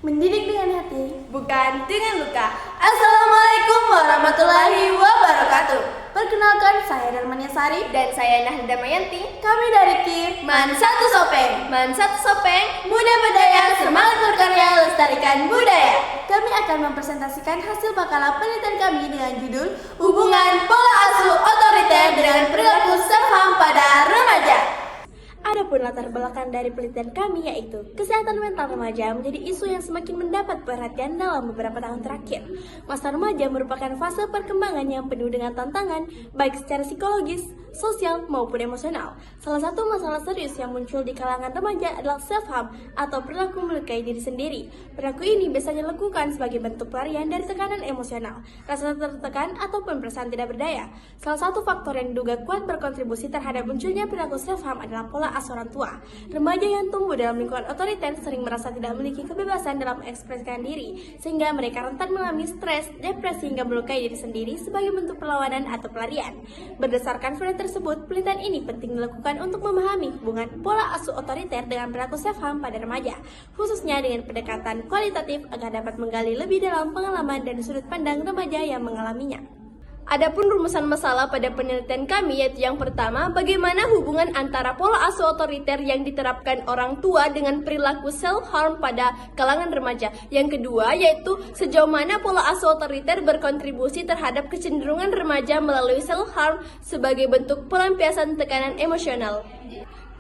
Mendidik dengan hati, bukan dengan luka. Assalamualaikum warahmatullahi wabarakatuh. Perkenalkan, saya Darmania Sari Dan saya Nahda Mayanti. Kami dari KIR Man Satu Sopeng. Man Satu Sopeng, Muda Berdaya, Semangat Berkarya, Lestarikan Budaya. Kami akan mempresentasikan hasil makalah penelitian kami dengan judul Hubungan Pola Asuh Otoriter dengan Perilaku Self-Harm pada Remaja. Adapun latar belakang dari penelitian kami yaitu kesehatan mental remaja menjadi isu yang semakin mendapat perhatian dalam beberapa tahun terakhir. Masa remaja merupakan fase perkembangan yang penuh dengan tantangan baik secara psikologis, sosial maupun emosional. Salah satu masalah serius yang muncul di kalangan remaja adalah self-harm atau perilaku melukai diri sendiri. Perilaku ini biasanya dilakukan sebagai bentuk pelarian dari tekanan emosional, rasa tertekan ataupun perasaan tidak berdaya. Salah satu faktor yang diduga kuat berkontribusi terhadap munculnya perilaku self-harm adalah pola asuh orang tua. Remaja yang tumbuh dalam lingkungan otoriter sering merasa tidak memiliki kebebasan dalam mengekspresikan diri, sehingga mereka rentan mengalami stres, depresi hingga melukai diri sendiri sebagai bentuk perlawanan atau pelarian. Berdasarkan penelitian tersebut, penelitian ini penting dilakukan untuk memahami hubungan pola asuh otoriter dengan perilaku self-harm pada remaja, khususnya dengan pendekatan kualitatif agar dapat menggali lebih dalam pengalaman dan sudut pandang remaja yang mengalaminya. Adapun rumusan masalah pada penelitian kami yaitu yang pertama, bagaimana hubungan antara pola asuh otoriter yang diterapkan orang tua dengan perilaku self-harm pada kalangan remaja. Yang kedua, yaitu sejauh mana pola asuh otoriter berkontribusi terhadap kecenderungan remaja melalui self-harm sebagai bentuk pelampiasan tekanan emosional.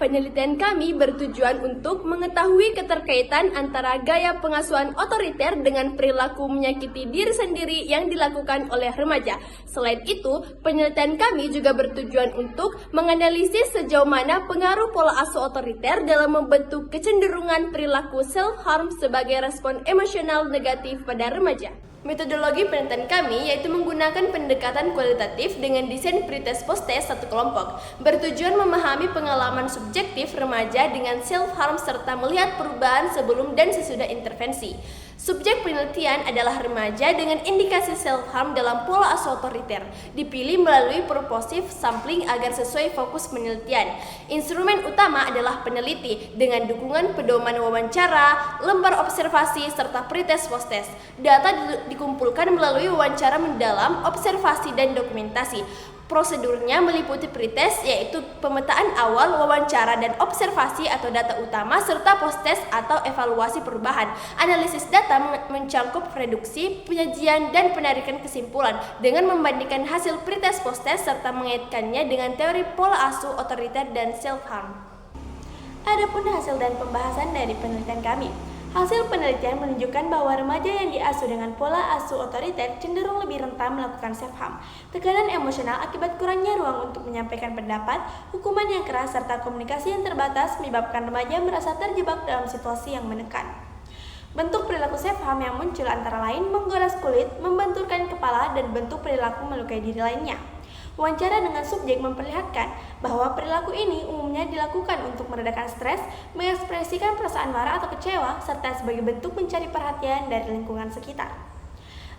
Penelitian kami bertujuan untuk mengetahui keterkaitan antara gaya pengasuhan otoriter dengan perilaku menyakiti diri sendiri yang dilakukan oleh remaja. Selain itu, penelitian kami juga bertujuan untuk menganalisis sejauh mana pengaruh pola asuh otoriter dalam membentuk kecenderungan perilaku self-harm sebagai respon emosional negatif pada remaja. Metodologi penelitian kami yaitu menggunakan pendekatan kualitatif dengan desain pretest post-test satu kelompok, bertujuan memahami pengalaman subjektif remaja dengan self-harm serta melihat perubahan sebelum dan sesudah intervensi. Subjek penelitian adalah remaja dengan indikasi self-harm dalam pola asuh otoriter, dipilih melalui purposive sampling agar sesuai fokus penelitian. Instrumen utama adalah peneliti dengan dukungan pedoman wawancara, lembar observasi, serta pretest post-test. Data dikumpulkan melalui wawancara mendalam, observasi, dan dokumentasi. Prosedurnya meliputi pretest yaitu pemetaan awal, wawancara, dan observasi atau data utama, serta post-test atau evaluasi perubahan. Analisis data mencakup reduksi, penyajian, dan penarikan kesimpulan dengan membandingkan hasil pretest post-test serta mengaitkannya dengan teori pola asuh otoriter dan self-harm. Adapun hasil dan pembahasan dari penelitian kami. Hasil penelitian menunjukkan bahwa remaja yang diasuh dengan pola asuh otoriter cenderung lebih rentan melakukan self-harm, tekanan emosional akibat kurangnya ruang untuk menyampaikan pendapat, hukuman yang keras, serta komunikasi yang terbatas menyebabkan remaja merasa terjebak dalam situasi yang menekan. Bentuk perilaku self-harm yang muncul antara lain menggores kulit, membenturkan kepala, dan bentuk perilaku melukai diri lainnya. Wawancara dengan subjek memperlihatkan bahwa perilaku ini umumnya dilakukan untuk meredakan stres, mengekspresikan perasaan marah atau kecewa, serta sebagai bentuk mencari perhatian dari lingkungan sekitar.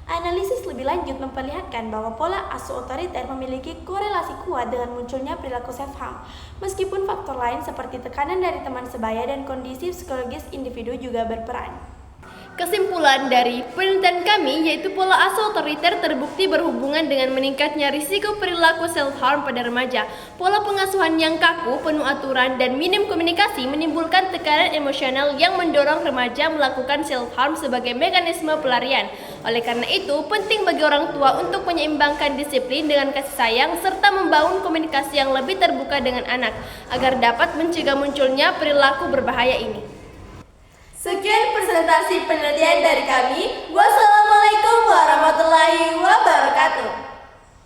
Analisis lebih lanjut memperlihatkan bahwa pola asuh otoriter memiliki korelasi kuat dengan munculnya perilaku self-harm, meskipun faktor lain seperti tekanan dari teman sebaya dan kondisi psikologis individu juga berperan. Kesimpulan dari penelitian kami yaitu pola asuh otoriter terbukti berhubungan dengan meningkatnya risiko perilaku self-harm pada remaja. Pola pengasuhan yang kaku, penuh aturan, dan minim komunikasi menimbulkan tekanan emosional yang mendorong remaja melakukan self-harm sebagai mekanisme pelarian. Oleh karena itu, penting bagi orang tua untuk menyeimbangkan disiplin dengan kasih sayang serta membangun komunikasi yang lebih terbuka dengan anak agar dapat mencegah munculnya perilaku berbahaya ini. Sekian presentasi penelitian dari kami. Wassalamualaikum warahmatullahi wabarakatuh.